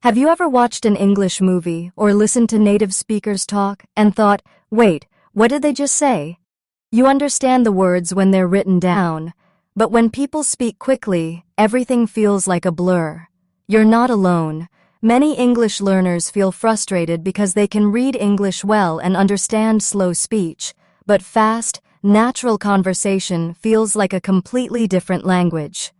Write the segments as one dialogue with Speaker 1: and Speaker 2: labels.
Speaker 1: Have you ever watched an English movie or listened to native speakers talk and thought, wait, what did they just say? You understand the words when they're written down, but when people speak quickly, everything feels like a blur. You're not alone. Many English learners feel frustrated because they can read English well and understand slow speech, but fast, natural conversation feels like a completely different language.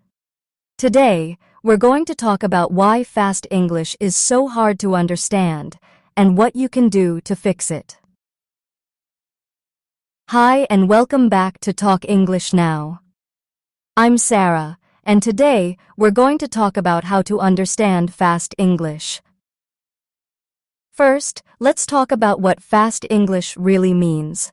Speaker 1: Today, we're going to talk about why fast English is so hard to understand and what you can do to fix it. Hi and welcome back to Talk English Now. I'm Sarah, and today we're going to talk about how to understand fast English. First, let's talk about what fast English really means.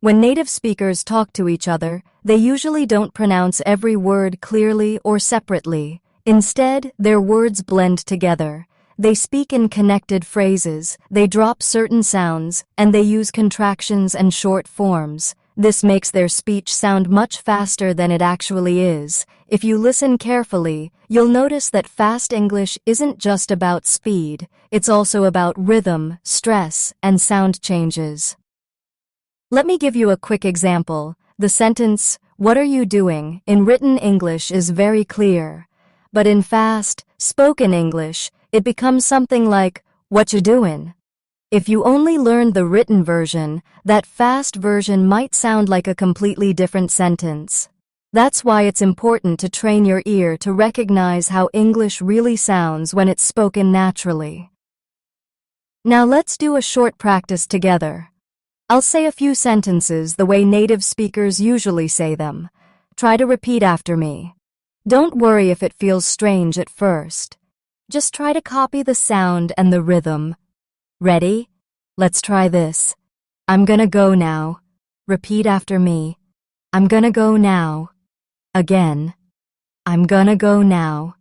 Speaker 1: When native speakers talk to each other, they usually don't pronounce every word clearly or separately. Instead, their words blend together. They speak in connected phrases, they drop certain sounds, and they use contractions and short forms. This makes their speech sound much faster than it actually is. If you listen carefully, you'll notice that fast English isn't just about speed, it's also about rhythm, stress, and sound changes. Let me give you a quick example. The sentence, "What are you doing?" in written English is very clear. But in fast, spoken English, it becomes something like, "What you doin'?" If you only learned the written version, that fast version might sound like a completely different sentence. That's why it's important to train your ear to recognize how English really sounds when it's spoken naturally. Now let's do a short practice together. I'll say a few sentences the way native speakers usually say them. Try to repeat after me. Don't worry if it feels strange at first. Just try to copy the sound and the rhythm. Ready? Let's try this. I'm gonna go now. Repeat after me. I'm gonna go now. Again. I'm gonna go now.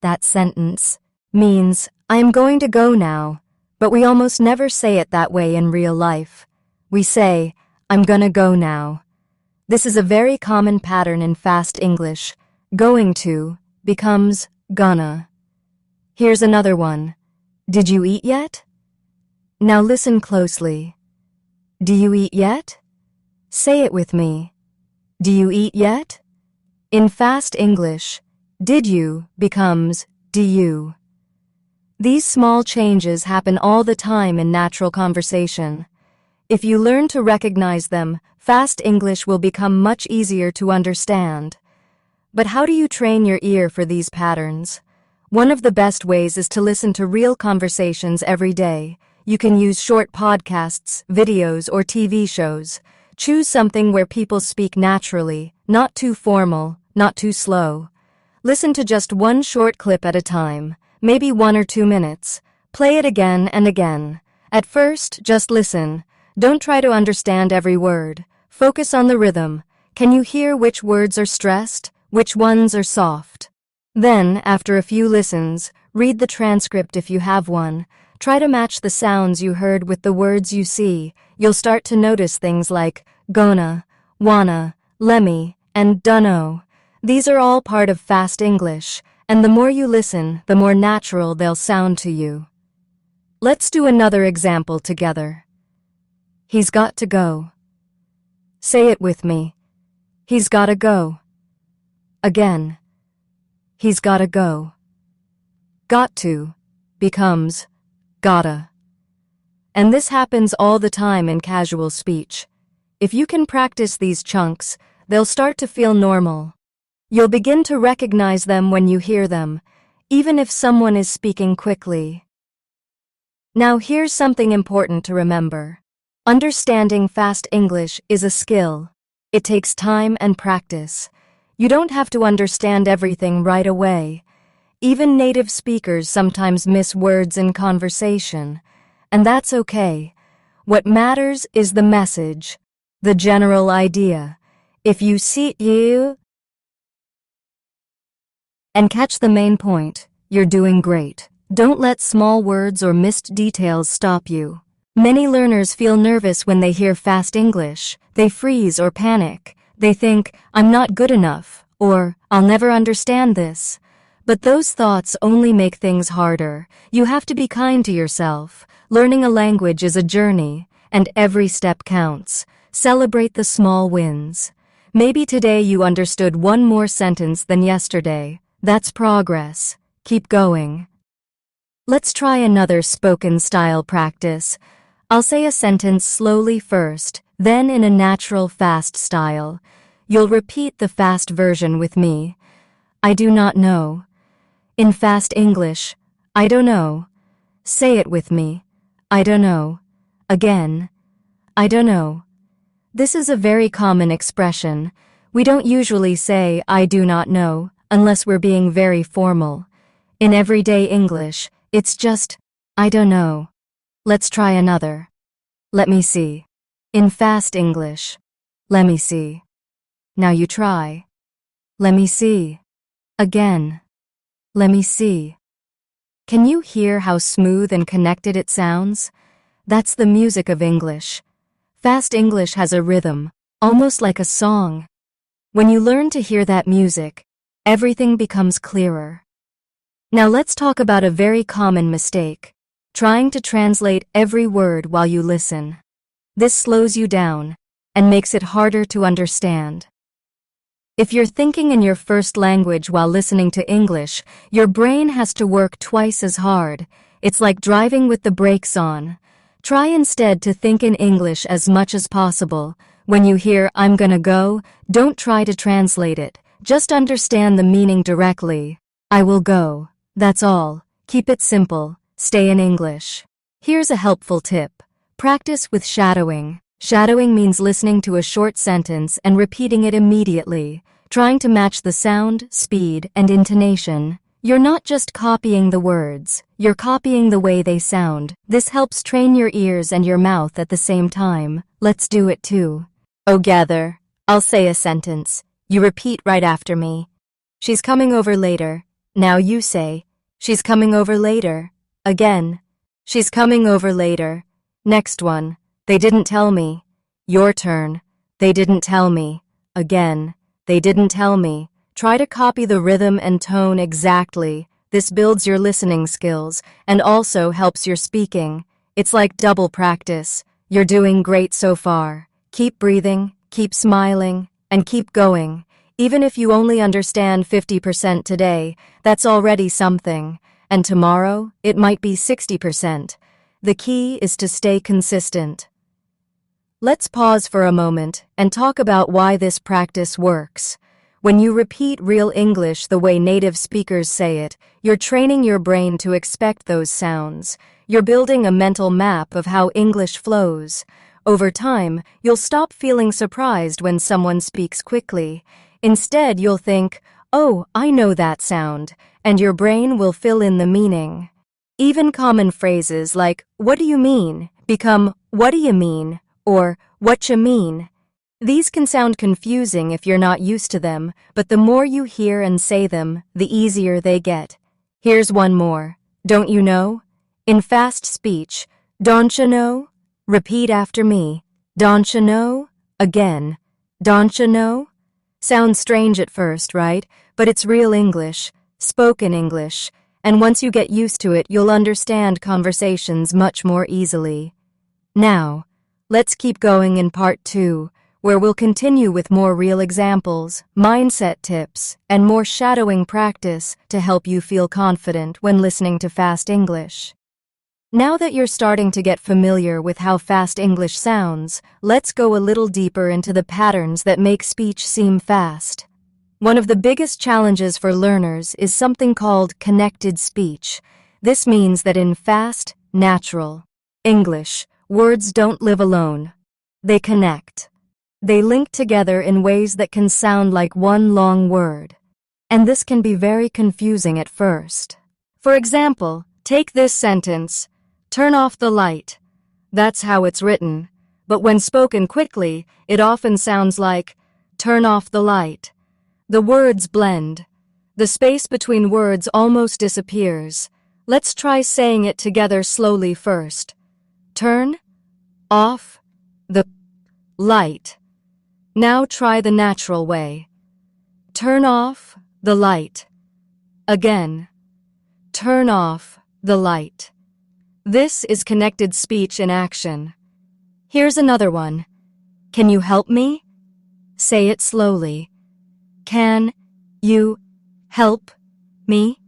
Speaker 1: That sentence means I am going to go now, but we almost never say it that way in real life. We say, I'm gonna go now. This is a very common pattern in fast English. Going to becomes gonna. Here's another one. Did you eat yet? Now listen closely. Do you eat yet? Say it with me. Do you eat yet? In fast English, did you becomes do you. These small changes happen all the time in natural conversation. If you learn to recognize them, fast English will become much easier to understand. But how do you train your ear for these patterns? One of the best ways is to listen to real conversations every day. You can use short podcasts, videos, or TV shows. Choose something where people speak naturally, not too formal, not too slow. Listen to just one short clip at a time, maybe 1 or 2 minutes. Play it again and again. At first, just listen. Don't try to understand every word. Focus on the rhythm. Can you hear which words are stressed? Which ones are soft? Then, after a few listens, read the transcript if you have one. Try to match the sounds you heard with the words you see. You'll start to notice things like gonna, wanna, lemme, and dunno. These are all part of fast English, and the more you listen, the more natural they'll sound to you. Let's do another example together. He's got to go. Say it with me. He's gotta go. Again. He's gotta go. Got to becomes gotta. And this happens all the time in casual speech. If you can practice these chunks, they'll start to feel normal. You'll begin to recognize them when you hear them, even if someone is speaking quickly. Now here's something important to remember. Understanding fast English is a skill. It takes time and practice. You don't have to understand everything right away. Even native speakers sometimes miss words in conversation, and that's okay. What matters is the message, the general idea. If you see you and catch the main point, you're doing great. Don't let small words or missed details stop you. Many learners feel nervous when they hear fast English. They freeze or panic. They think, I'm not good enough, or I'll never understand this. But those thoughts only make things harder. You have to be kind to yourself. Learning a language is a journey, and every step counts. Celebrate the small wins. Maybe today you understood one more sentence than yesterday. That's progress. Keep going. Let's try another spoken style practice. I'll say a sentence slowly first, then in a natural fast style. You'll repeat the fast version with me. I do not know. In fast English, I don't know. Say it with me. I don't know. Again. I don't know. This is a very common expression. We don't usually say I do not know unless we're being very formal. In everyday English, it's just, I don't know. Let's try another. Let me see. In fast English, let me see. Now you try. Let me see. Again. Let me see. Can you hear how smooth and connected it sounds? That's the music of English. Fast English has a rhythm, almost like a song. When you learn to hear that music, everything becomes clearer. Now let's talk about a very common mistake, trying to translate every word while you listen. This slows you down and makes it harder to understand. If you're thinking in your first language while listening to English, your brain has to work twice as hard. It's like driving with the brakes on. Try instead to think in English as much as possible. When you hear I'm gonna go, don't try to translate it. Just understand the meaning directly. I will go. That's all. Keep it simple. Stay in English. Here's a helpful tip. Practice with shadowing. Shadowing means listening to a short sentence and repeating it immediately, trying to match the sound, speed, and intonation. You're not just copying the words, you're copying the way they sound. This helps train your ears and your mouth at the same time. Let's do it too. Together. I'll say a sentence. You repeat right after me. She's coming over later. Now you say, she's coming over later. Again. She's coming over later. Next one. They didn't tell me. Your turn. They didn't tell me. Again. They didn't tell me. Try to copy the rhythm and tone exactly. This builds your listening skills and also helps your speaking. It's like double practice. You're doing great so far. Keep breathing, keep smiling, and keep going. Even if you only understand 50% today, that's already something. And tomorrow, it might be 60%. The key is to stay consistent. Let's pause for a moment and talk about why this practice works. When you repeat real English the way native speakers say it, you're training your brain to expect those sounds. You're building a mental map of how English flows. Over time, you'll stop feeling surprised when someone speaks quickly. Instead, you'll think, oh, I know that sound, and your brain will fill in the meaning. Even common phrases like, what do you mean, become, what do you mean, or whatcha mean. These can sound confusing if you're not used to them, but the more you hear and say them, the easier they get. Here's one more. Don't you know? In fast speech, don't you know? Repeat after me. Don't you know? Again. Don't you know? Sounds strange at first, right? But it's real English, spoken English, and once you get used to it, you'll understand conversations much more easily. Now, let's keep going in part 2, where we'll continue with more real examples, mindset tips, and more shadowing practice to help you feel confident when listening to fast English. Now that you're starting to get familiar with how fast English sounds, let's go a little deeper into the patterns that make speech seem fast. One of the biggest challenges for learners is something called connected speech. This means that in fast, natural English, words don't live alone. They connect. They link together in ways that can sound like one long word. And this can be very confusing at first. For example, take this sentence, turn off the light. That's how it's written. But when spoken quickly, it often sounds like, turn off the light. The words blend. The space between words almost disappears. Let's try saying it together slowly first. Turn off the light. Now try the natural way. Turn off the light. Again. Turn off the light. This is connected speech in action. Here's another one. Can you help me? Say it slowly. Can you help me?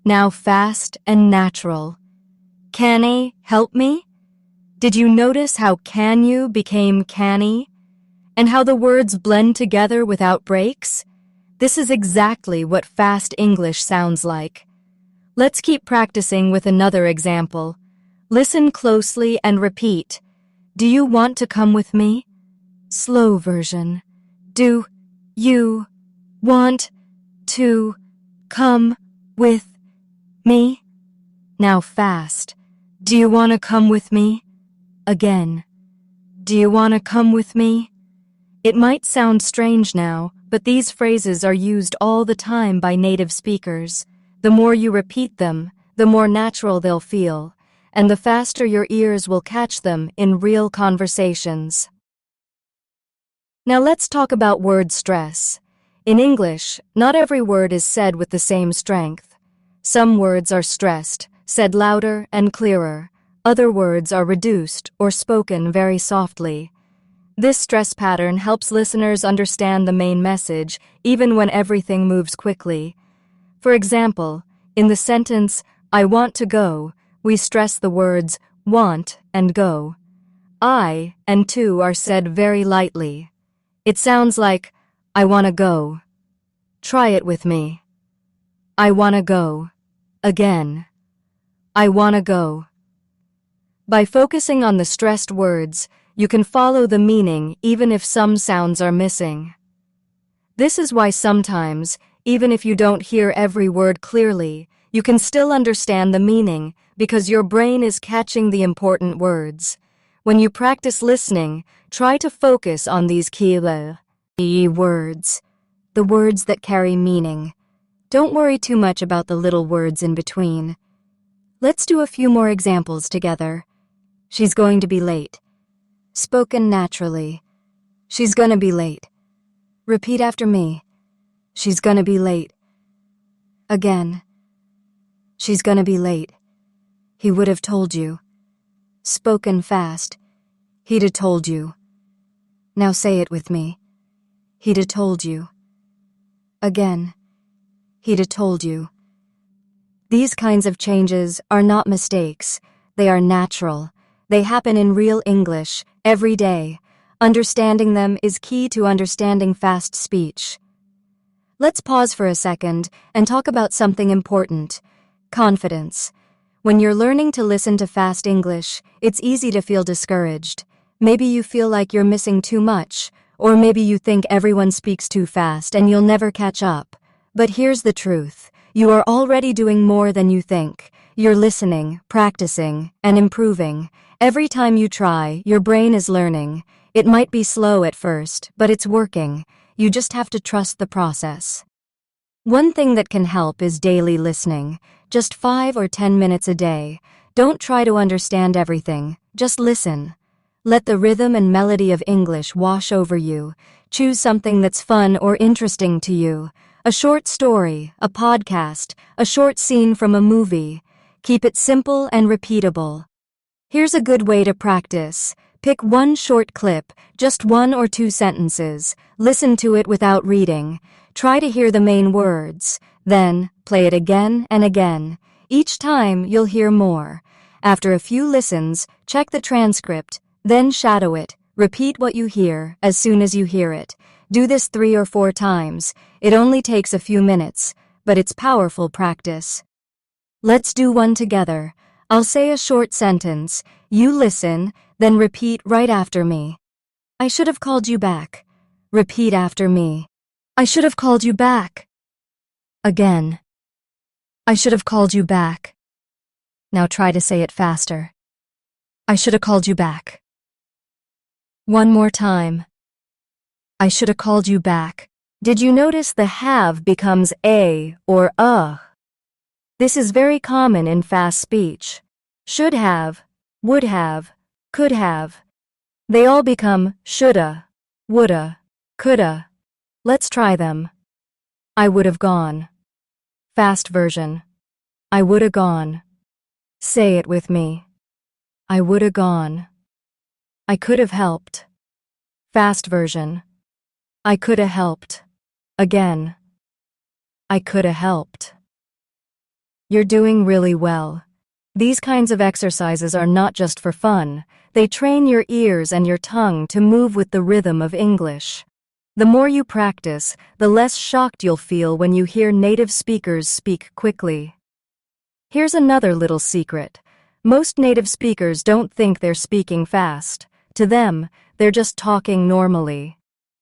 Speaker 1: Now fast and natural. Can I help me? Did you notice how can you became canny? And how the words blend together without breaks? This is exactly what fast English sounds like. Let's keep practicing with another example. Listen closely and repeat. Do you want to come with me? Slow version. Do you want to come with me? Now fast. Do you want to come with me? Again. Do you want to come with me? It might sound strange now, but these phrases are used all the time by native speakers. The more you repeat them, the more natural they'll feel, and the faster your ears will catch them in real conversations. Now let's talk about word stress. In English, not every word is said with the same strength. Some words are stressed, said louder and clearer. Other words are reduced or spoken very softly. This stress pattern helps listeners understand the main message, even when everything moves quickly. For example, in the sentence, I want to go, we stress the words want and go. I and to are said very lightly. It sounds like, I want to go. Try it with me. I want to go. Again. I want to go. By focusing on the stressed words, you can follow the meaning even if some sounds are missing. This is why sometimes, even if you don't hear every word clearly, you can still understand the meaning because your brain is catching the important words. When you practice listening, try to focus on these key words, the words that carry meaning. Don't worry too much about the little words in between. Let's do a few more examples together. She's going to be late. Spoken naturally. She's gonna be late. Repeat after me. She's gonna be late. Again. She's gonna be late. He would have told you. Spoken fast. He'd have told you. Now say it with me. He'd have told you. Again. He'd have told you. These kinds of changes are not mistakes. They are natural. They happen in real English, every day. Understanding them is key to understanding fast speech. Let's pause for a second and talk about something important. Confidence. When you're learning to listen to fast English, it's easy to feel discouraged. Maybe you feel like you're missing too much, or maybe you think everyone speaks too fast and you'll never catch up. But here's the truth. You are already doing more than you think. You're listening, practicing, and improving. Every time you try, your brain is learning. It might be slow at first, but it's working. You just have to trust the process. One thing that can help is daily listening. Just 5 or 10 minutes a day. Don't try to understand everything. Just listen. Let the rhythm and melody of English wash over you. Choose something that's fun or interesting to you. A short story, a podcast, a short scene from a movie. Keep it simple and repeatable. Here's a good way to practice. Pick one short clip, just 1 or 2 sentences. Listen to it without reading. Try to hear the main words. Then, play it again and again. Each time, you'll hear more. After a few listens, check the transcript, then shadow it. Repeat what you hear as soon as you hear it. Do this 3 or 4 times. It only takes a few minutes, but it's powerful practice. Let's do one together. I'll say a short sentence. You listen, then repeat right after me. I should have called you back. Repeat after me. I should have called you back. Again. I should have called you back. Now try to say it faster. I should have called you back. One more time. I should have called you back. Did you notice the have becomes a or a? This is very common in fast speech. Should have, would have, could have. They all become shoulda, woulda, coulda. Let's try them. I would have gone. Fast version. I woulda gone. Say it with me. I woulda gone. I could have helped. Fast version. I coulda helped. Again. I coulda helped. You're doing really well. These kinds of exercises are not just for fun. They train your ears and your tongue to move with the rhythm of English. The more you practice, the less shocked you'll feel when you hear native speakers speak quickly. Here's another little secret. Most native speakers don't think they're speaking fast. To them, they're just talking normally.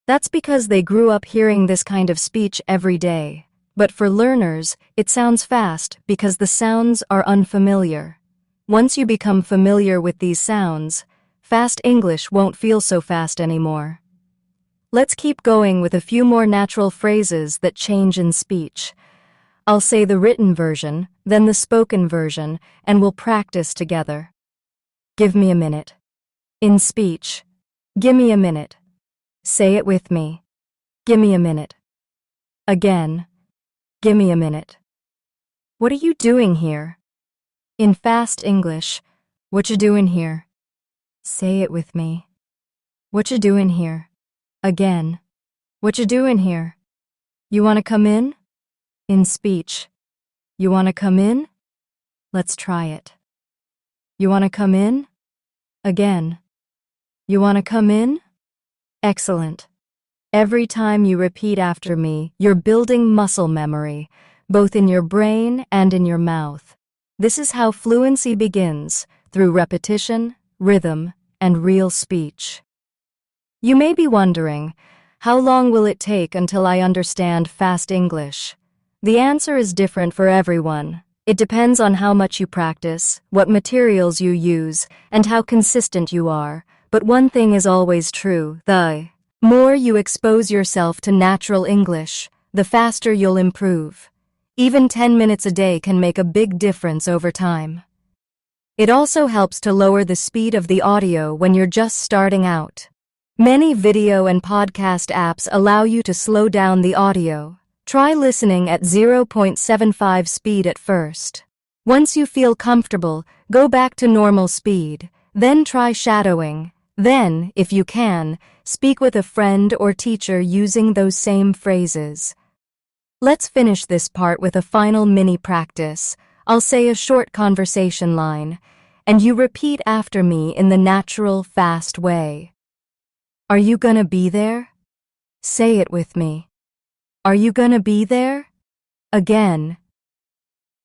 Speaker 1: That's because they grew up hearing this kind of speech every day. But for learners, it sounds fast because the sounds are unfamiliar. Once you become familiar with these sounds, fast English won't feel so fast anymore. Let's keep going with a few more natural phrases that change in speech. I'll say the written version, then the spoken version, and we'll practice together. Give me a minute. In speech, gimme a minute. Say it with me. Gimme a minute. Again, gimme a minute. What are you doing here? In fast English, what you doing here? Say it with me. What you doing here? Again, what you doing here? You wanna come in? In speech, you wanna come in? Let's try it. You wanna come in? Again. You wanna come in? Excellent. Every time you repeat after me, you're building muscle memory, both in your brain and in your mouth. This is how fluency begins, through repetition, rhythm, and real speech. You may be wondering, how long will it take until I understand fast English? The answer is different for everyone. It depends on how much you practice, what materials you use, and how consistent you are. But one thing is always true: the more you expose yourself to natural English, the faster you'll improve. Even 10 minutes a day can make a big difference over time. It also helps to lower the speed of the audio when you're just starting out. Many video and podcast apps allow you to slow down the audio. Try listening at 0.75 speed at first. Once you feel comfortable, go back to normal speed. Then try shadowing. Then, if you can, speak with a friend or teacher using those same phrases. Let's finish this part with a final mini practice. I'll say a short conversation line, and you repeat after me in the natural, fast way. Are you gonna be there? Say it with me. Are you gonna be there? Again.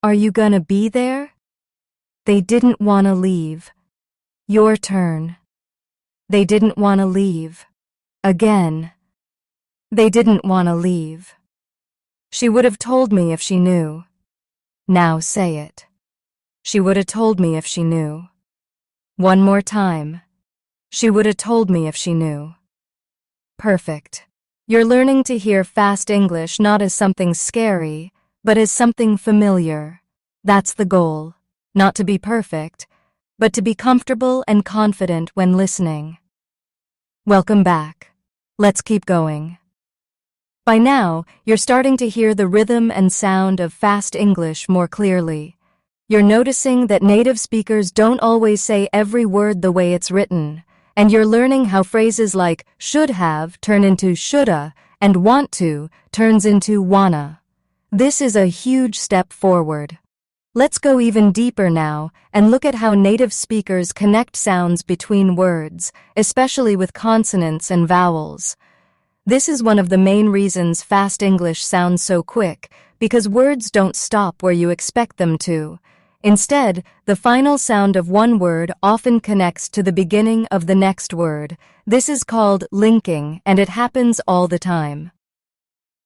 Speaker 1: Are you gonna be there? They didn't wanna leave. Your turn. They didn't wanna leave. Again. They didn't wanna leave. She would have told me if she knew. Now say it. She would have told me if she knew. One more time. She would have told me if she knew. Perfect. You're learning to hear fast English not as something scary, but as something familiar. That's the goal. Not to be perfect, but to be comfortable and confident when listening. Welcome back. Let's keep going. By now, you're starting to hear the rhythm and sound of fast English more clearly. You're noticing that native speakers don't always say every word the way it's written, and you're learning how phrases like should have turn into shoulda and want to turns into wanna. This is a huge step forward. Let's go even deeper now and look at how native speakers connect sounds between words, especially with consonants and vowels. This is one of the main reasons fast English sounds so quick, because words don't stop where you expect them to. Instead, the final sound of one word often connects to the beginning of the next word. This is called linking, and it happens all the time.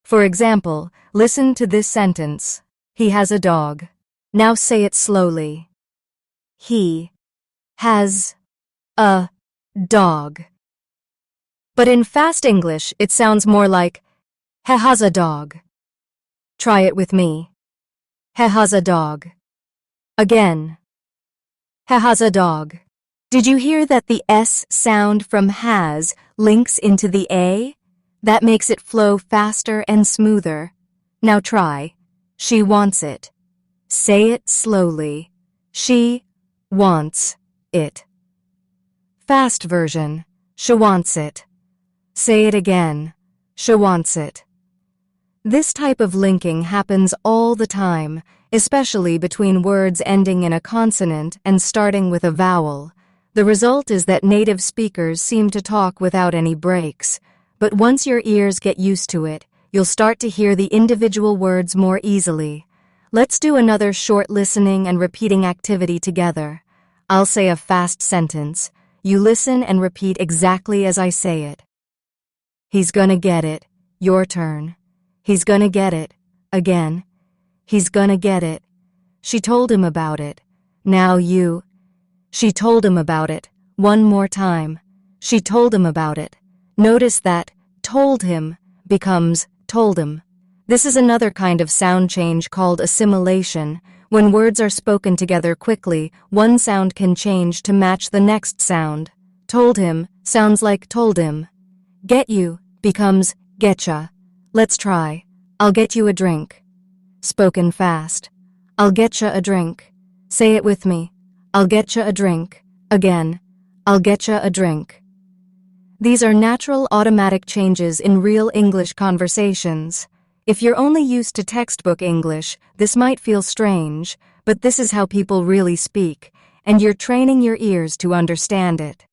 Speaker 1: For example, listen to this sentence. He has a dog. Now say it slowly. He has a dog. But in fast English, it sounds more like he has a dog. Try it with me. He has a dog. Again. He has a dog. Did you hear that the S sound from has links into the A? That makes it flow faster and smoother. Now try. She wants it. Say it slowly. She wants it. Fast version. She wants it. Say it again. She wants it. This type of linking happens all the time, especially between words ending in a consonant and starting with a vowel. The result is that native speakers seem to talk without any breaks, but once your ears get used to it, you'll start to hear the individual words more easily. Let's do another short listening and repeating activity together. I'll say a fast sentence. You listen and repeat exactly as I say it. He's gonna get it. Your turn. He's gonna get it. Again. He's gonna get it. She told him about it. Now you. She told him about it. One more time. She told him about it. Notice that told him becomes told him. This is another kind of sound change called assimilation. When words are spoken together quickly, one sound can change to match the next sound. Told him sounds like told him. Get you becomes getcha. Let's try. I'll get you a drink. Spoken fast. I'll getcha a drink. Say it with me. I'll getcha a drink. Again. I'll getcha a drink. These are natural automatic changes in real English conversations. If you're only used to textbook English, this might feel strange, but this is how people really speak, and you're training your ears to understand it.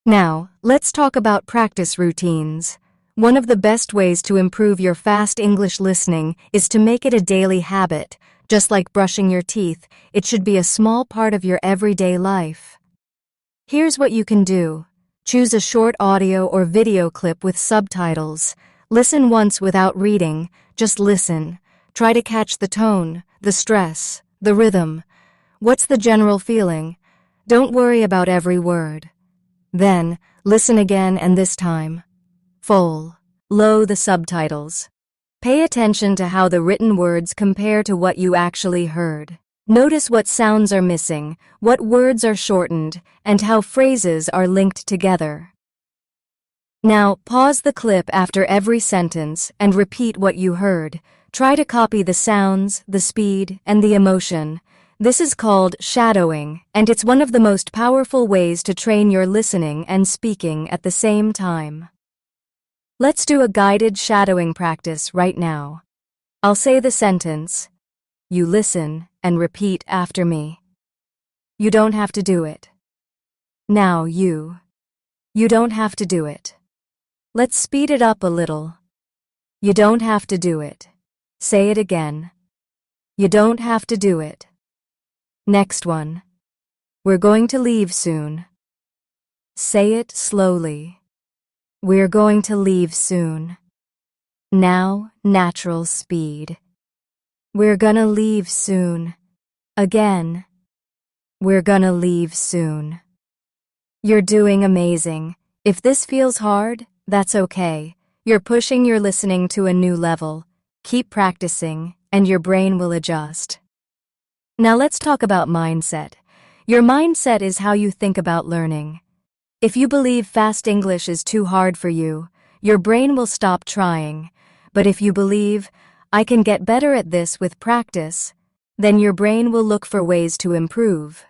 Speaker 1: Now, let's talk about practice routines. One of the best ways to improve your fast English listening is to make it a daily habit. Just like brushing your teeth, it should be a small part of your everyday life. Here's what you can do. Choose a short audio or video clip with subtitles. Listen once without reading, just listen. Try to catch the tone, the stress, the rhythm. What's the general feeling? Don't worry about every word. Then, listen again and this time. Full, low the subtitles. Pay attention to how the written words compare to what you actually heard. Notice what sounds are missing, what words are shortened, and how phrases are linked together. Now, pause the clip after every sentence and repeat what you heard. Try to copy the sounds, the speed, and the emotion. This is called shadowing, and it's one of the most powerful ways to train your listening and speaking at the same time. Let's do a guided shadowing practice right now. I'll say the sentence. You listen and repeat after me. You don't have to do it. Now you. You don't have to do it. Let's speed it up a little. You don't have to do it. Say it again. You don't have to do it. Next one. We're going to leave soon. Say it slowly. We're going to leave soon. Now, natural speed. We're gonna leave soon. Again. We're gonna leave soon. You're doing amazing. If this feels hard, that's okay. You're pushing your listening to a new level. Keep practicing, and your brain will adjust. Now let's talk about mindset. Your mindset is how you think about learning. If you believe fast English is too hard for you, your brain will stop trying. But if you believe, I can get better at this with practice, then your brain will look for ways to improve.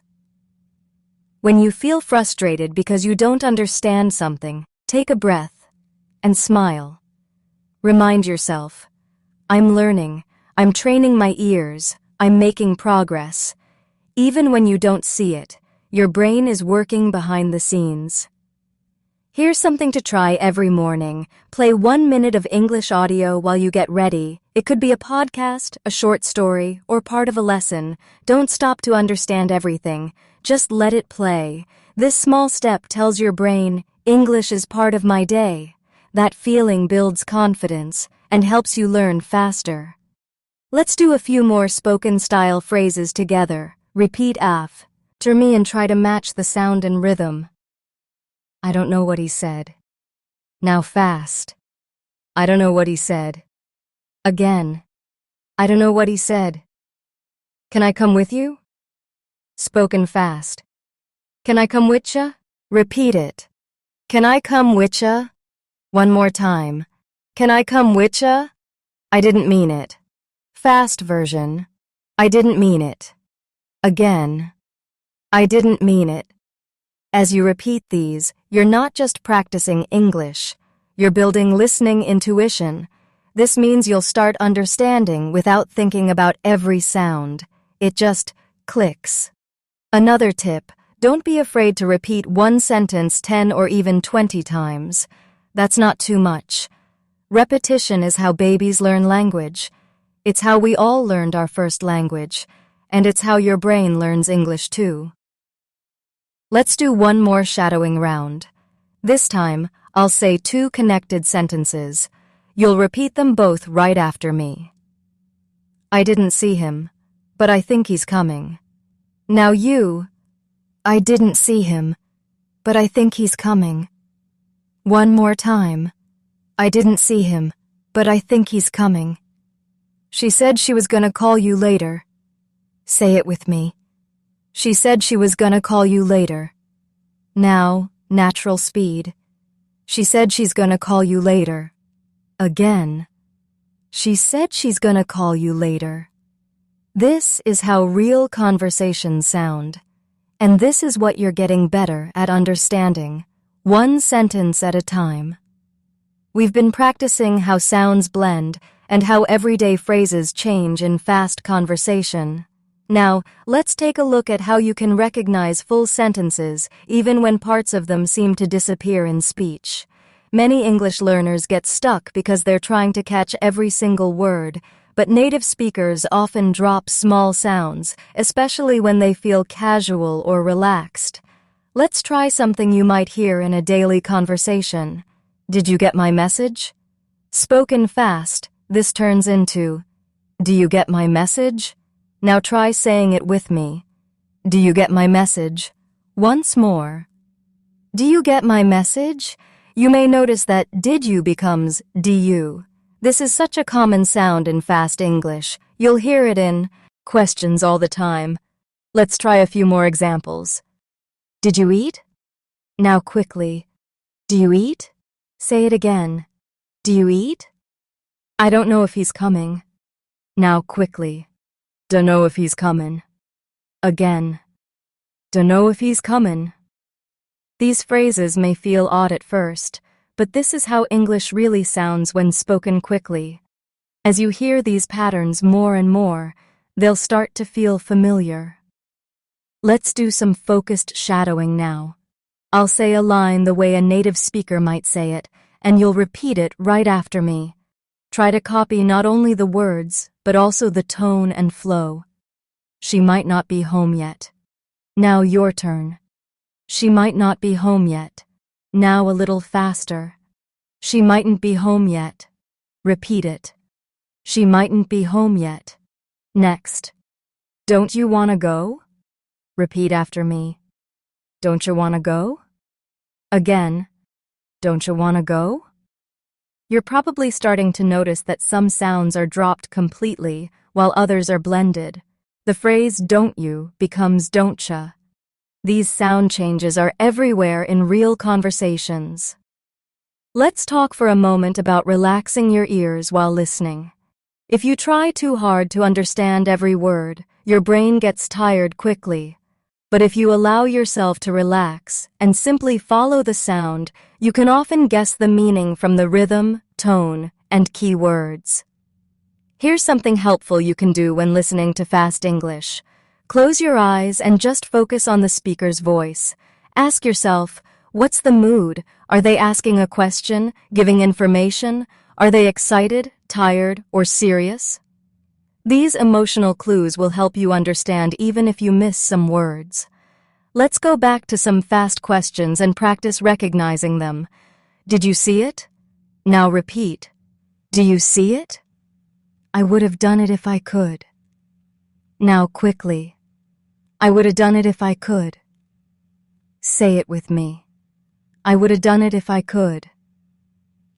Speaker 1: When you feel frustrated because you don't understand something, take a breath and smile. Remind yourself, I'm learning, I'm training my ears, I'm making progress. Even when you don't see it, your brain is working behind the scenes. Here's something to try every morning. Play 1 minute of English audio while you get ready. It could be a podcast, a short story, or part of a lesson. Don't stop to understand everything. Just let it play. This small step tells your brain, English is part of my day. That feeling builds confidence and helps you learn faster. Let's do a few more spoken-style phrases together. Repeat after me and try to match the sound and rhythm. I don't know what he said. Now fast. I don't know what he said. Again. I don't know what he said. Can I come with you? Spoken fast. Can I come with ya? Repeat it. Can I come with ya? One more time. Can I come with ya? I didn't mean it. Fast version. I didn't mean it. Again. I didn't mean it. As you repeat these, you're not just practicing English. You're building listening intuition. This means you'll start understanding without thinking about every sound. It just clicks. Another tip, don't be afraid to repeat one sentence 10 or even 20 times. That's not too much. Repetition is how babies learn language. It's how we all learned our first language, and it's how your brain learns English too. Let's do one more shadowing round. This time, I'll say 2 connected sentences. You'll repeat them both right after me. I didn't see him, but I think he's coming. Now you, I didn't see him, but I think he's coming. One more time. I didn't see him, but I think he's coming. She said she was gonna call you later. Say it with me. She said she was gonna call you later. Now, natural speed. She said she's gonna call you later. Again. She said she's gonna call you later. This is how real conversations sound. And this is what you're getting better at understanding, one sentence at a time. We've been practicing how sounds blend and how everyday phrases change in fast conversation. Now, let's take a look at how you can recognize full sentences even when parts of them seem to disappear in speech. Many English learners get stuck because they're trying to catch every single word, but native speakers often drop small sounds, especially when they feel casual or relaxed. Let's try something you might hear in a daily conversation. Did you get my message? Spoken fast, this turns into, do you get my message? Now try saying it with me. Do you get my message? Once more. Do you get my message? You may notice that did you becomes du. This is such a common sound in fast English. You'll hear it in questions all the time. Let's try a few more examples. Did you eat? Now quickly. Do you eat? Say it again. Do you eat? I don't know if he's coming. Now quickly. Dunno if he's comin'. Again. Dunno if he's comin'. These phrases may feel odd at first, but this is how English really sounds when spoken quickly. As you hear these patterns more and more, they'll start to feel familiar. Let's do some focused shadowing now. I'll say a line the way a native speaker might say it, and you'll repeat it right after me. Try to copy not only the words, but also the tone and flow. She might not be home yet. Now your turn. She might not be home yet. Now a little faster. She mightn't be home yet. Repeat it. She mightn't be home yet. Next. Don't you wanna go? Repeat after me. Don't you wanna go? Again. Don't you wanna go? You're probably starting to notice that some sounds are dropped completely while others are blended. The phrase don't you becomes don'tcha. These sound changes are everywhere in real conversations. Let's talk for a moment about relaxing your ears while listening. If you try too hard to understand every word, your brain gets tired quickly. But if you allow yourself to relax and simply follow the sound, you can often guess the meaning from the rhythm, tone, and key words. Here's something helpful you can do when listening to fast English. Close your eyes and just focus on the speaker's voice. Ask yourself, what's the mood? Are they asking a question, giving information? Are they excited, tired, or serious? These emotional clues will help you understand even if you miss some words. Let's go back to some fast questions and practice recognizing them. Did you see it? Now repeat. Do you see it? I would have done it if I could. Now quickly. I would have done it if I could. Say it with me. I would have done it if I could.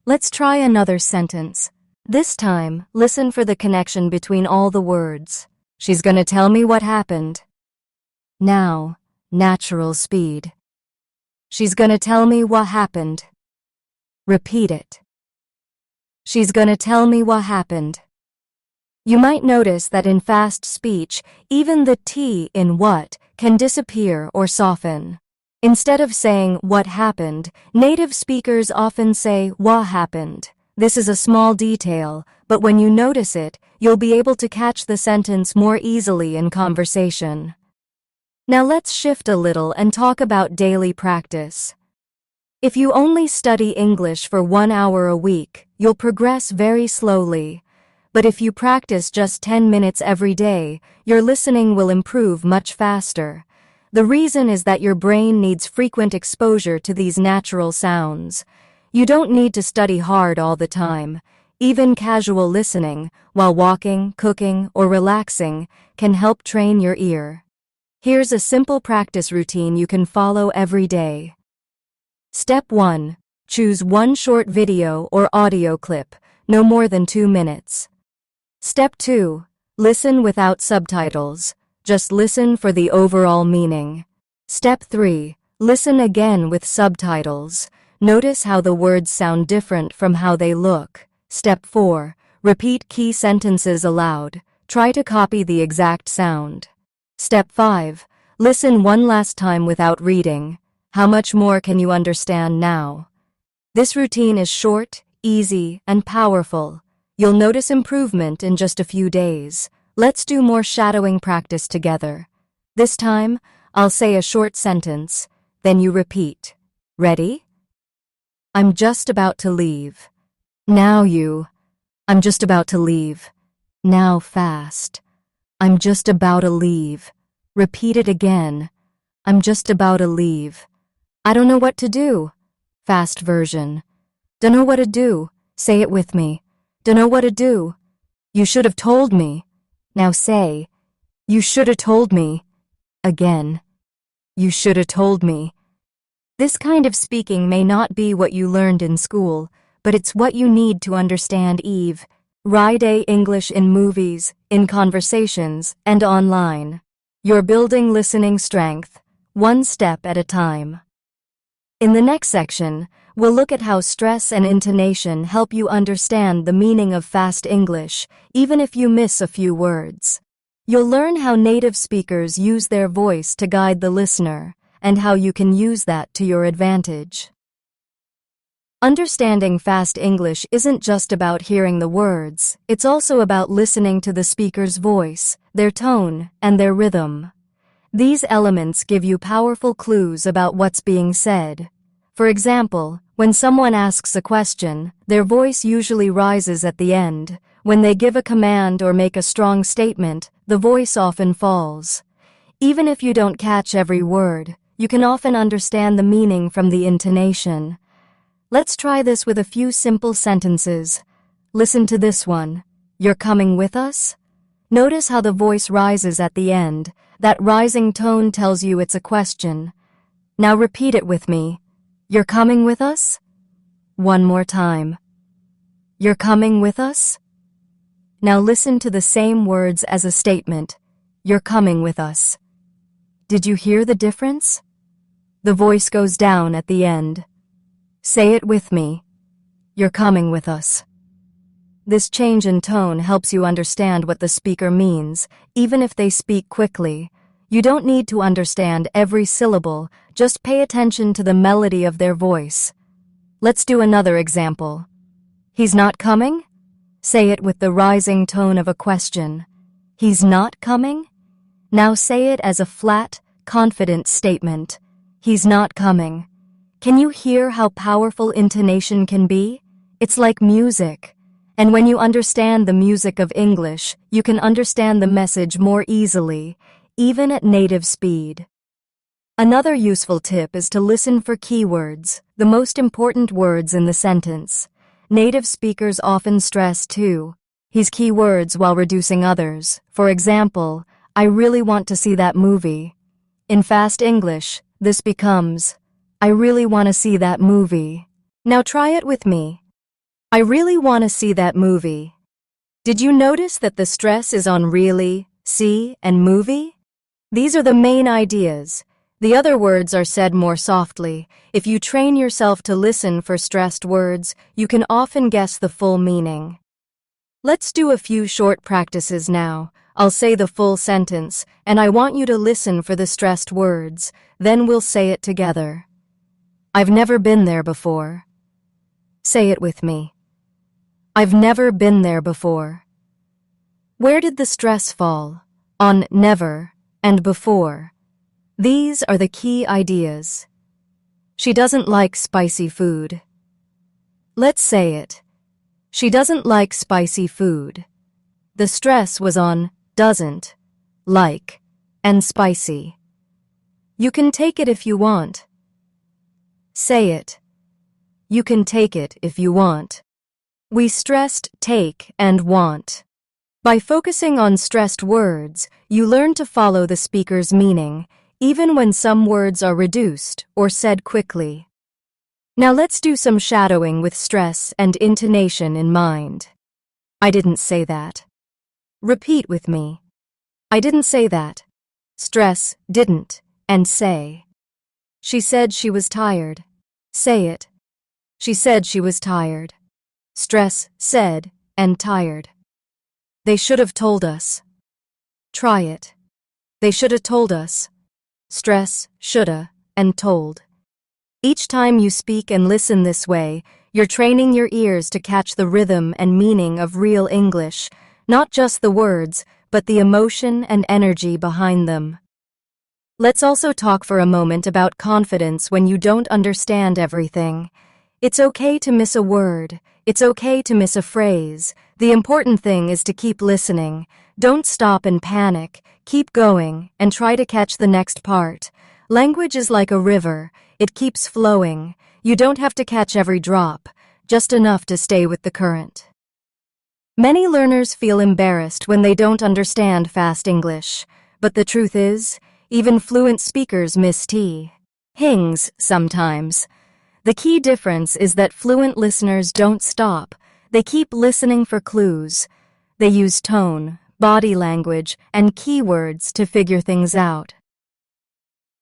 Speaker 1: Let's try another sentence. This time, listen for the connection between all the words. She's gonna tell me what happened. Now, natural speed. She's gonna tell me what happened. Repeat it. She's gonna tell me what happened. You might notice that in fast speech, even the T in what can disappear or soften. Instead of saying what happened, native speakers often say what happened. This is a small detail, but when you notice it, you'll be able to catch the sentence more easily in conversation. Now let's shift a little and talk about daily practice. If you only study English for 1 hour a week, you'll progress very slowly. But if you practice just 10 minutes every day, your listening will improve much faster. The reason is that your brain needs frequent exposure to these natural sounds. You don't need to study hard all the time. Even casual listening, while walking, cooking, or relaxing, can help train your ear. Here's a simple practice routine you can follow every day. Step 1. Choose one short video or audio clip, no more than 2 minutes. Step 2. Listen without subtitles. Just listen for the overall meaning. Step 3. Listen again with subtitles. Notice how the words sound different from how they look. Step 4. Repeat key sentences aloud. Try to copy the exact sound. Step 5. Listen one last time without reading. How much more can you understand now? This routine is short, easy, and powerful. You'll notice improvement in just a few days. Let's do more shadowing practice together. This time, I'll say a short sentence, then you repeat. Ready? I'm just about to leave. Now you. I'm just about to leave. Now fast. I'm just about to leave. Repeat it again. I'm just about to leave. I don't know what to do. Fast version. Don't know what to do. Say it with me. Don't know what to do. You should have told me. Now say, you should have told me. Again. You should have told me. This kind of speaking may not be what you learned in school, but it's what you need to understand everyday English in movies, in conversations, and online. You're building listening strength, one step at a time. In the next section, we'll look at how stress and intonation help you understand the meaning of fast English, even if you miss a few words. You'll learn how native speakers use their voice to guide the listener, and how you can use that to your advantage. Understanding fast English isn't just about hearing the words, it's also about listening to the speaker's voice, their tone, and their rhythm. These elements give you powerful clues about what's being said. For example, when someone asks a question, their voice usually rises at the end. When they give a command or make a strong statement, the voice often falls. Even if you don't catch every word, you can often understand the meaning from the intonation. Let's try this with a few simple sentences. Listen to this one. You're coming with us? Notice how the voice rises at the end. That rising tone tells you it's a question. Now repeat it with me. You're coming with us? One more time. You're coming with us? Now listen to the same words as a statement. You're coming with us. Did you hear the difference? The voice goes down at the end. Say it with me. You're coming with us. This change in tone helps you understand what the speaker means, even if they speak quickly. You don't need to understand every syllable, just pay attention to the melody of their voice. Let's do another example. He's not coming? Say it with the rising tone of a question. He's not coming? Now say it as a flat, confident statement. He's not coming. Can you hear how powerful intonation can be? It's like music. And when you understand the music of English, you can understand the message more easily, even at native speed. Another useful tip is to listen for keywords, the most important words in the sentence. Native speakers often stress, too, these keywords while reducing others. For example, I really want to see that movie. In fast English, this becomes, I really want to see that movie. Now try it with me. I really want to see that movie. Did you notice that the stress is on really, see, and movie? These are the main ideas. The other words are said more softly. If you train yourself to listen for stressed words, you can often guess the full meaning. Let's do a few short practices now. I'll say the full sentence, and I want you to listen for the stressed words. Then we'll say it together. I've never been there before. Say it with me. I've never been there before. Where did the stress fall? On never and before. These are the key ideas. She doesn't like spicy food. Let's say it. She doesn't like spicy food. The stress was on doesn't, like, and spicy. You can take it if you want. Say it. You can take it if you want. We stressed take and want. By focusing on stressed words, you learn to follow the speaker's meaning, even when some words are reduced or said quickly. Now let's do some shadowing with stress and intonation in mind. I didn't say that. Repeat with me. I didn't say that. Stress didn't and say. She said she was tired. Say it. She said she was tired. Stress said and tired. They should have told us. Try it. They should have told us. Stress shoulda and told. Each time you speak and listen this way, you're training your ears to catch the rhythm and meaning of real English, not just the words, but the emotion and energy behind them. Let's also talk for a moment about confidence when you don't understand everything. It's okay to miss a word. It's okay to miss a phrase. The important thing is to keep listening. Don't stop and panic. Keep going and try to catch the next part. Language is like a river. It keeps flowing. You don't have to catch every drop, just enough to stay with the current. Many learners feel embarrassed when they don't understand fast English. But the truth is, even fluent speakers miss hings sometimes. The key difference is that fluent listeners don't stop. They keep listening for clues. They use tone, body language, and keywords to figure things out.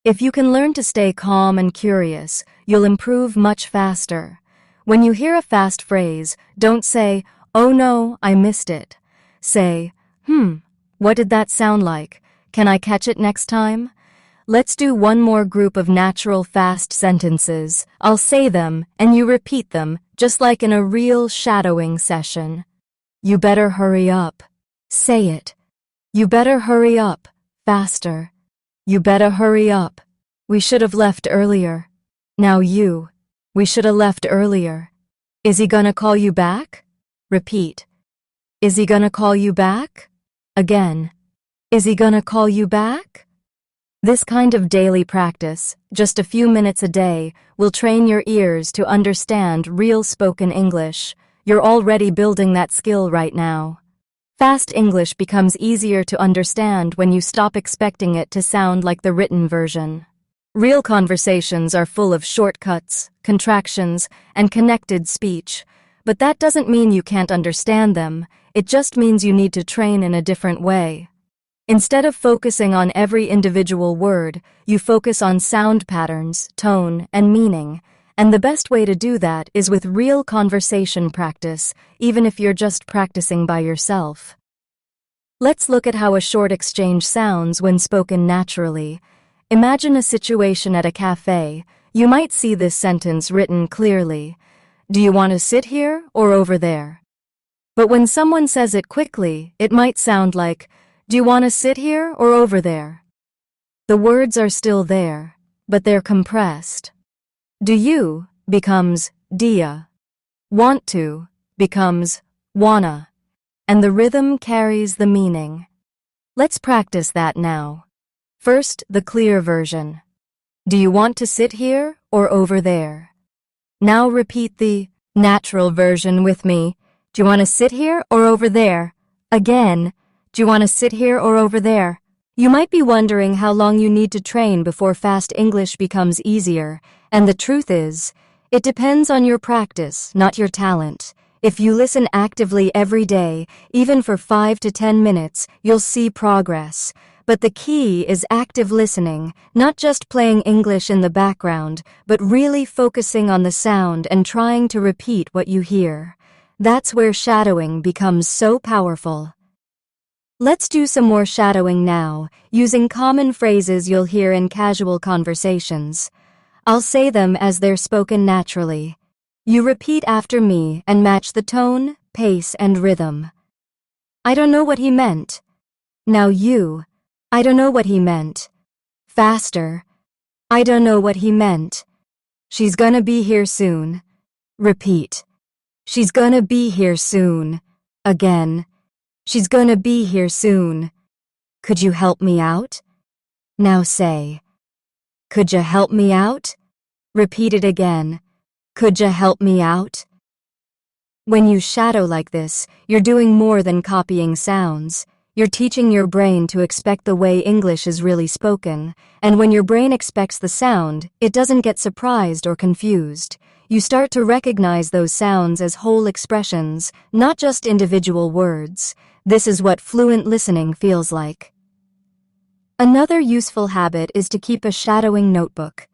Speaker 1: If you can learn to stay calm and curious, you'll improve much faster. When you hear a fast phrase, don't say, "Oh no, I missed it." Say, what did that sound like? Can I catch it next time? Let's do one more group of natural fast sentences. I'll say them, and you repeat them, just like in a real shadowing session. You better hurry up. Say it. You better hurry up. Faster. You better hurry up. We should have left earlier. Now you. We should have left earlier. Is he gonna call you back? Repeat. Is he gonna call you back? Again. Is he gonna call you back? This kind of daily practice, just a few minutes a day, will train your ears to understand real spoken English. You're already building that skill right now. Fast English becomes easier to understand when you stop expecting it to sound like the written version. Real conversations are full of shortcuts, contractions, and connected speech, but that doesn't mean you can't understand them. It just means you need to train in a different way. Instead of focusing on every individual word, you focus on sound patterns, tone, and meaning. And the best way to do that is with real conversation practice, even if you're just practicing by yourself. Let's look at how a short exchange sounds when spoken naturally. Imagine a situation at a cafe. You might see this sentence written clearly. Do you want to sit here or over there? But when someone says it quickly, it might sound like, do you want to sit here or over there? The words are still there, but they're compressed. Do you becomes dia. Want to becomes wanna. And the rhythm carries the meaning. Let's practice that now. First, the clear version. Do you want to sit here or over there? Now repeat the natural version with me. Do you want to sit here or over there? Again. Do you want to sit here or over there? You might be wondering how long you need to train before fast English becomes easier, and the truth is, it depends on your practice, not your talent. If you listen actively every day, even for 5 to 10 minutes, you'll see progress. But the key is active listening, not just playing English in the background, but really focusing on the sound and trying to repeat what you hear. That's where shadowing becomes so powerful. Let's do some more shadowing now, using common phrases you'll hear in casual conversations. I'll say them as they're spoken naturally. You repeat after me and match the tone, pace, and rhythm. I don't know what he meant. Now you. I don't know what he meant. Faster. I don't know what he meant. She's gonna be here soon. Repeat. She's gonna be here soon. Again. She's gonna be here soon. Could you help me out? Now say. Could you help me out? Repeat it again. Could you help me out? When you shadow like this, you're doing more than copying sounds. You're teaching your brain to expect the way English is really spoken, and when your brain expects the sound, it doesn't get surprised or confused. You start to recognize those sounds as whole expressions, not just individual words. This is what fluent listening feels like. Another useful habit is to keep a shadowing notebook.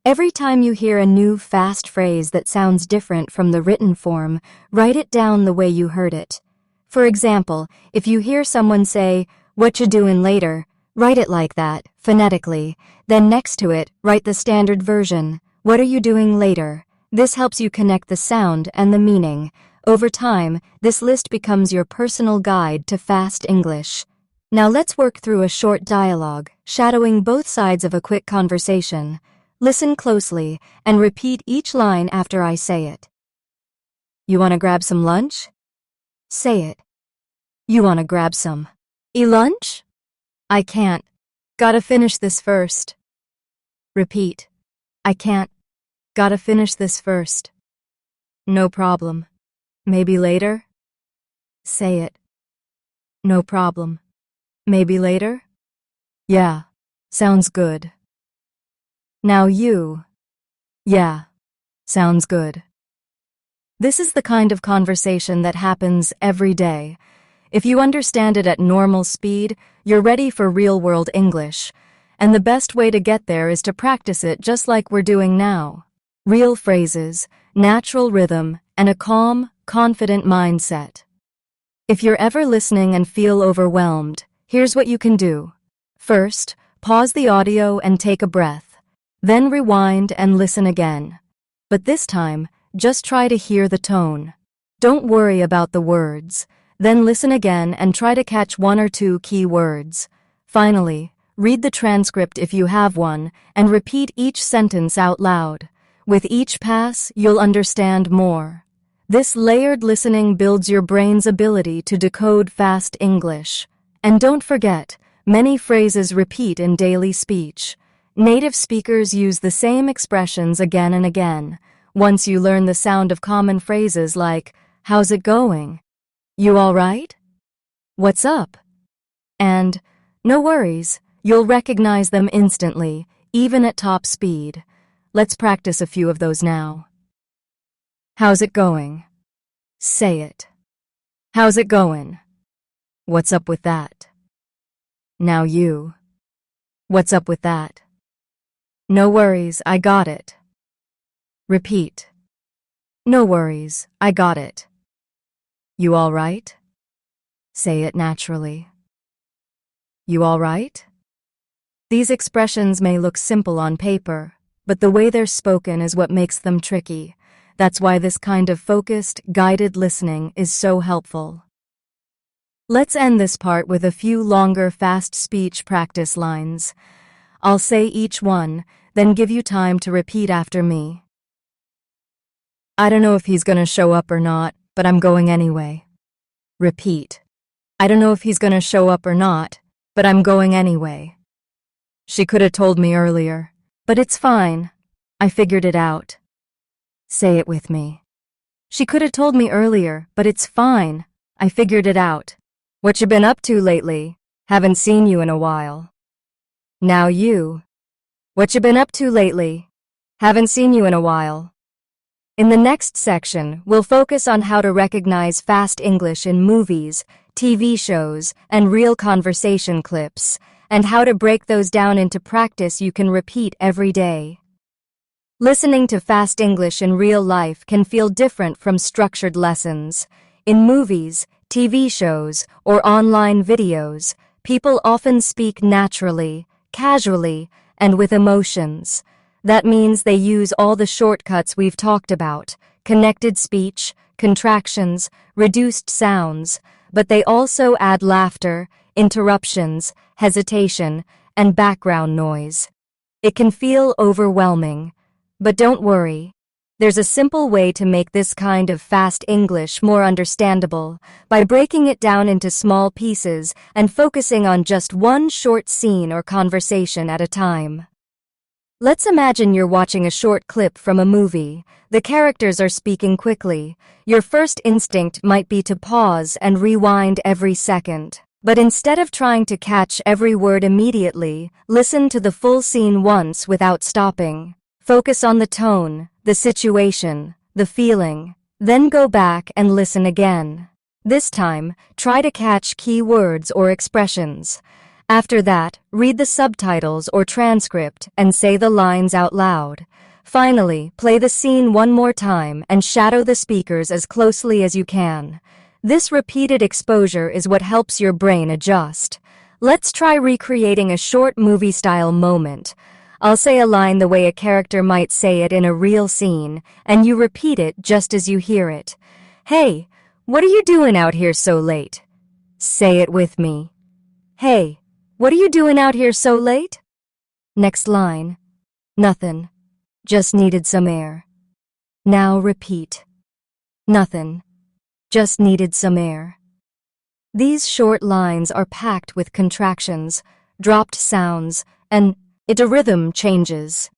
Speaker 1: Every time you hear a new fast phrase that sounds different from the written form, write it down the way you heard it. For example, if you hear someone say, "What you doing later?" write it like that, phonetically. Then next to it, write the standard version, "What are you doing later?" This helps you connect the sound and the meaning. Over time, this list becomes your personal guide to fast English. Now let's work through a short dialogue, shadowing both sides of a quick conversation. Listen closely and repeat each line after I say it. You want to grab some lunch? Say it. You want to grab some lunch? I can't. Gotta finish this first. Repeat. I can't. Gotta finish this first. No problem. Maybe later? Say it. No problem. Maybe later? Yeah. Sounds good. Now you. Yeah. Sounds good. This is the kind of conversation that happens every day. If you understand it at normal speed, you're ready for real-world English. And the best way to get there is to practice it just like we're doing now. Real phrases, natural rhythm, and a calm, confident mindset. If you're ever listening and feel overwhelmed, here's what you can do. First, pause the audio and take a breath. Then rewind and listen again. But this time, just try to hear the tone. Don't worry about the words. Then listen again and try to catch one or two key words. Finally, read the transcript if you have one and repeat each sentence out loud. With each pass, you'll understand more. This layered listening builds your brain's ability to decode fast English. And don't forget, many phrases repeat in daily speech. Native speakers use the same expressions again and again. Once you learn the sound of common phrases like, "How's it going?" "You all right?" "What's up?" and "No worries," you'll recognize them instantly, even at top speed. Let's practice a few of those now. How's it going? Say it. How's it going? What's up with that? Now you. What's up with that? No worries, I got it. Repeat. No worries, I got it. You all right? Say it naturally. You all right? These expressions may look simple on paper, but the way they're spoken is what makes them tricky. That's why this kind of focused, guided listening is so helpful. Let's end this part with a few longer fast speech practice lines. I'll say each one, then give you time to repeat after me. I don't know if he's gonna show up or not, but I'm going anyway. Repeat. I don't know if he's gonna show up or not, but I'm going anyway. She could have told me earlier, but it's fine. I figured it out. Say it with me. She could have told me earlier, but it's fine. I figured it out. What you been up to lately? Haven't seen you in a while. Now you. What you been up to lately? Haven't seen you in a while. In the next section, we'll focus on how to recognize fast English in movies, TV shows, and real conversation clips, and how to break those down into practice you can repeat every day. Listening to fast English in real life can feel different from structured lessons. In movies, TV shows, or online videos, people often speak naturally, casually, and with emotions. That means they use all the shortcuts we've talked about: connected speech, contractions, reduced sounds, but they also add laughter, interruptions, hesitation, and background noise. It can feel overwhelming. But don't worry. There's a simple way to make this kind of fast English more understandable by breaking it down into small pieces and focusing on just one short scene or conversation at a time. Let's imagine you're watching a short clip from a movie. The characters are speaking quickly. Your first instinct might be to pause and rewind every second. But instead of trying to catch every word immediately, listen to the full scene once without stopping. Focus on the tone, the situation, the feeling. Then go back and listen again. This time, try to catch key words or expressions. After that, read the subtitles or transcript and say the lines out loud. Finally, play the scene one more time and shadow the speakers as closely as you can. This repeated exposure is what helps your brain adjust. Let's try recreating a short movie-style moment. I'll say a line the way a character might say it in a real scene, and you repeat it just as you hear it. Hey, what are you doing out here so late? Say it with me. Hey, what are you doing out here so late? Next line. Nothing. Just needed some air. Now repeat. Nothing. Just needed some air. These short lines are packed with contractions, dropped sounds, and the rhythm changes.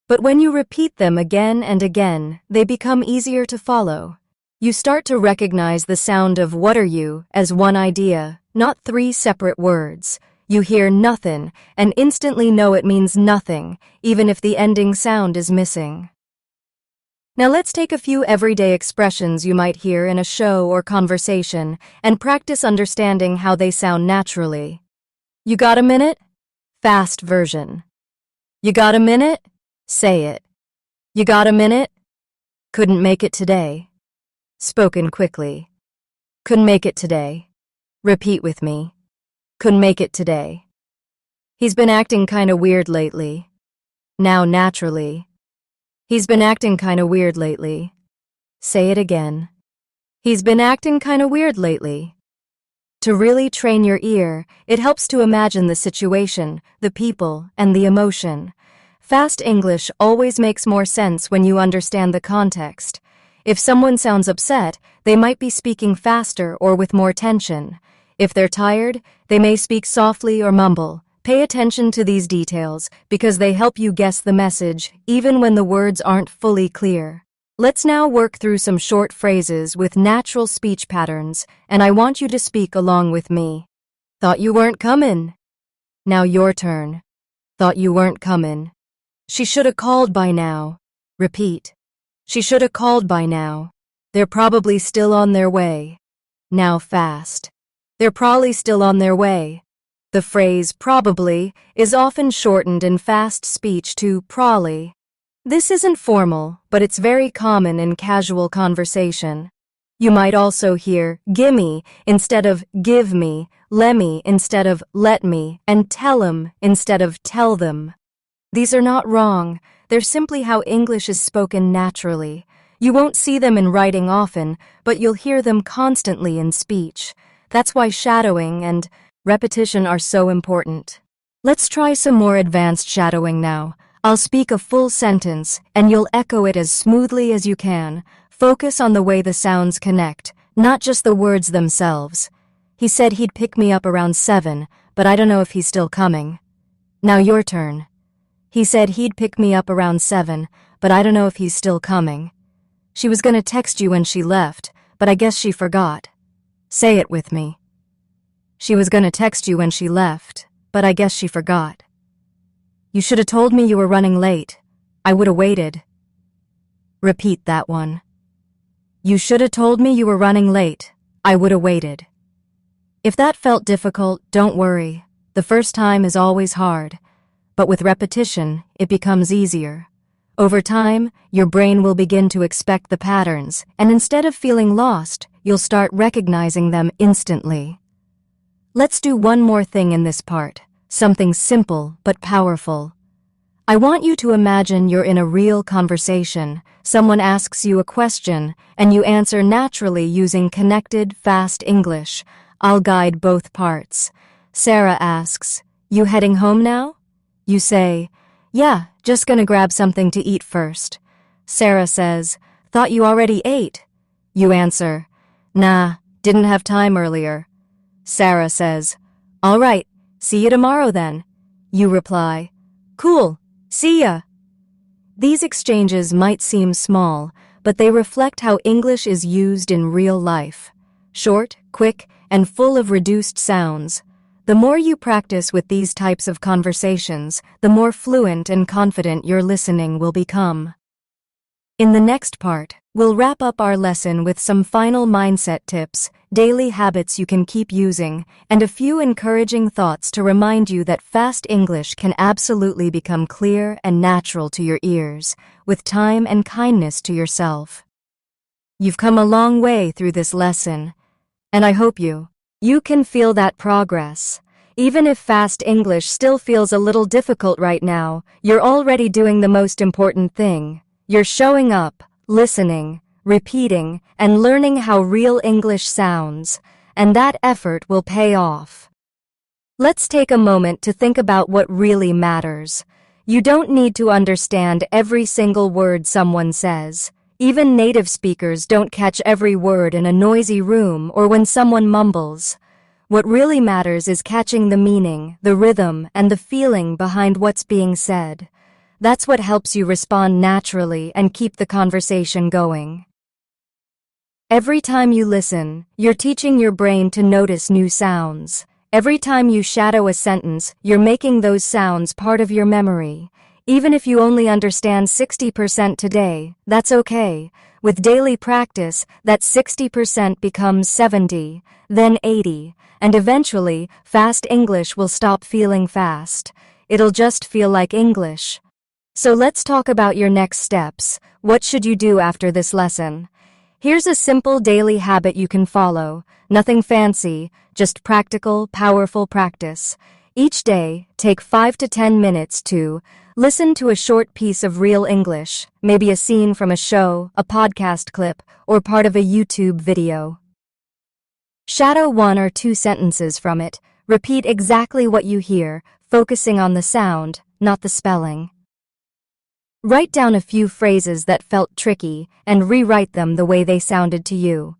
Speaker 1: But when you repeat them again and again, they become easier to follow. You start to recognize the sound of "what are you" as one idea, not three separate words. You hear "nothing" and instantly know it means nothing, even if the ending sound is missing. Now let's take a few everyday expressions you might hear in a show or conversation and practice understanding how they sound naturally. You got a minute? Fast version. You got a minute? Say it. You got a minute? Couldn't make it today. Spoken quickly. Couldn't make it today. Repeat with me. Couldn't make it today. He's been acting kinda weird lately. Now naturally. He's been acting kinda weird lately. Say it again. He's been acting kinda weird lately. To really train your ear, it helps to imagine the situation, the people, and the emotion. Fast English always makes more sense when you understand the context. If someone sounds upset, they might be speaking faster or with more tension. If they're tired, they may speak softly or mumble. Pay attention to these details because they help you guess the message even when the words aren't fully clear. Let's now work through some short phrases with natural speech patterns, and I want you to speak along with me. Thought you weren't comin'. Now your turn. Thought you weren't comin'. She shoulda called by now. Repeat. She shoulda called by now. They're probably still on their way. Now fast. They're probably still on their way. The phrase probably is often shortened in fast speech to probably. This isn't formal, but it's very common in casual conversation. You might also hear gimme instead of give me, lemme instead of let me, and tell 'em instead of tell them. These are not wrong, they're simply how English is spoken naturally. You won't see them in writing often, but you'll hear them constantly in speech. That's why shadowing and repetition are so important. Let's try some more advanced shadowing now. I'll speak a full sentence, and you'll echo it as smoothly as you can. Focus on the way the sounds connect, not just the words themselves. He said he'd pick me up around 7, but I don't know if he's still coming. Now your turn. He said he'd pick me up around 7, but I don't know if he's still coming. She was gonna text you when she left, but I guess she forgot. Say it with me. She was gonna text you when she left, but I guess she forgot. You should have told me you were running late. I would have waited. Repeat that one. You should have told me you were running late. I would have waited. If that felt difficult, don't worry. The first time is always hard, but with repetition, it becomes easier. Over time, your brain will begin to expect the patterns, and instead of feeling lost, you'll start recognizing them instantly. Let's do one more thing in this part, something simple but powerful. I want you to imagine you're in a real conversation. Someone asks you a question, and you answer naturally using connected, fast English. I'll guide both parts. Sarah asks, "You heading home now?" You say, "Yeah, just gonna grab something to eat first." Sarah says, "Thought you already ate." You answer, "Nah, didn't have time earlier." Sarah says, "All right, see you tomorrow then." You reply, "Cool, see ya." These exchanges might seem small, but they reflect how English is used in real life. Short, quick, and full of reduced sounds. The more you practice with these types of conversations, the more fluent and confident your listening will become. In the next part, we'll wrap up our lesson with some final mindset tips, daily habits you can keep using, and a few encouraging thoughts to remind you that fast English can absolutely become clear and natural to your ears, with time and kindness to yourself. You've come a long way through this lesson, and I hope you can feel that progress. Even if fast English still feels a little difficult right now, you're already doing the most important thing. You're showing up, listening, repeating, and learning how real English sounds, and that effort will pay off. Let's take a moment to think about what really matters. You don't need to understand every single word someone says. Even native speakers don't catch every word in a noisy room or when someone mumbles. What really matters is catching the meaning, the rhythm, and the feeling behind what's being said. That's what helps you respond naturally and keep the conversation going. Every time you listen, you're teaching your brain to notice new sounds. Every time you shadow a sentence, you're making those sounds part of your memory. Even if you only understand 60% today, that's okay. With daily practice, that 60% becomes 70, then 80, and eventually, fast English will stop feeling fast. It'll just feel like English. So let's talk about your next steps. What should you do after this lesson? Here's a simple daily habit you can follow. Nothing fancy, just practical, powerful practice. Each day, take 5 to 10 minutes to listen to a short piece of real English, maybe a scene from a show, a podcast clip, or part of a YouTube video. Shadow 1 or 2 sentences from it. Repeat exactly what you hear, focusing on the sound, not the spelling. Write down a few phrases that felt tricky and rewrite them the way they sounded to you.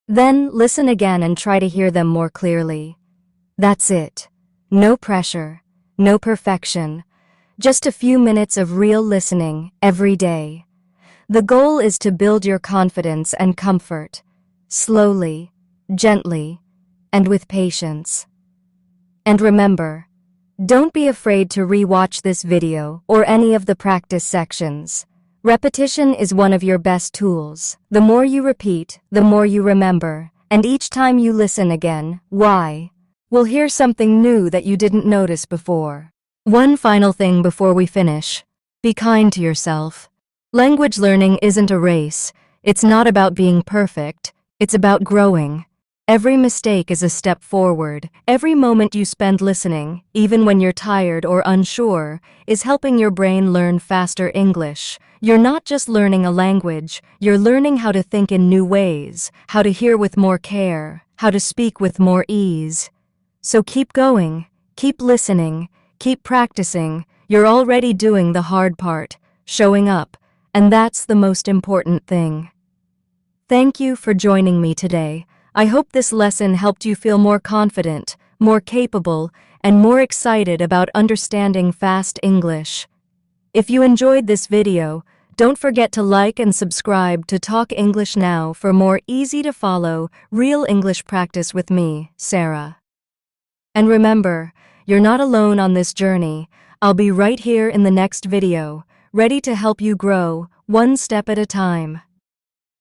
Speaker 1: Then listen again and try to hear them more clearly. That's it. No pressure, no perfection. Just a few minutes of real listening every day. The goal is to build your confidence and comfort, slowly, gently, and with patience. And remember, don't be afraid to re-watch this video or any of the practice sections. Repetition is one of your best tools. The more you repeat, the more you remember, and each time you listen again, we'll hear something new that you didn't notice before. One final thing before we finish. Be kind to yourself. Language learning isn't a race. It's not about being perfect. It's about growing. Every mistake is a step forward. Every moment you spend listening, even when you're tired or unsure, is helping your brain learn faster English. You're not just learning a language, you're learning how to think in new ways, how to hear with more care, how to speak with more ease. So keep going, keep listening, keep practicing. You're already doing the hard part, showing up, and that's the most important thing. Thank you for joining me today. I hope this lesson helped you feel more confident, more capable, and more excited about understanding fast English. If you enjoyed this video, don't forget to like and subscribe to Talk English Now for more easy-to-follow, real English practice with me, Sarah. And remember, you're not alone on this journey. I'll be right here in the next video, ready to help you grow, one step at a time.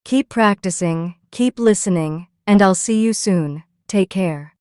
Speaker 1: Keep practicing, keep listening, and I'll see you soon. Take care.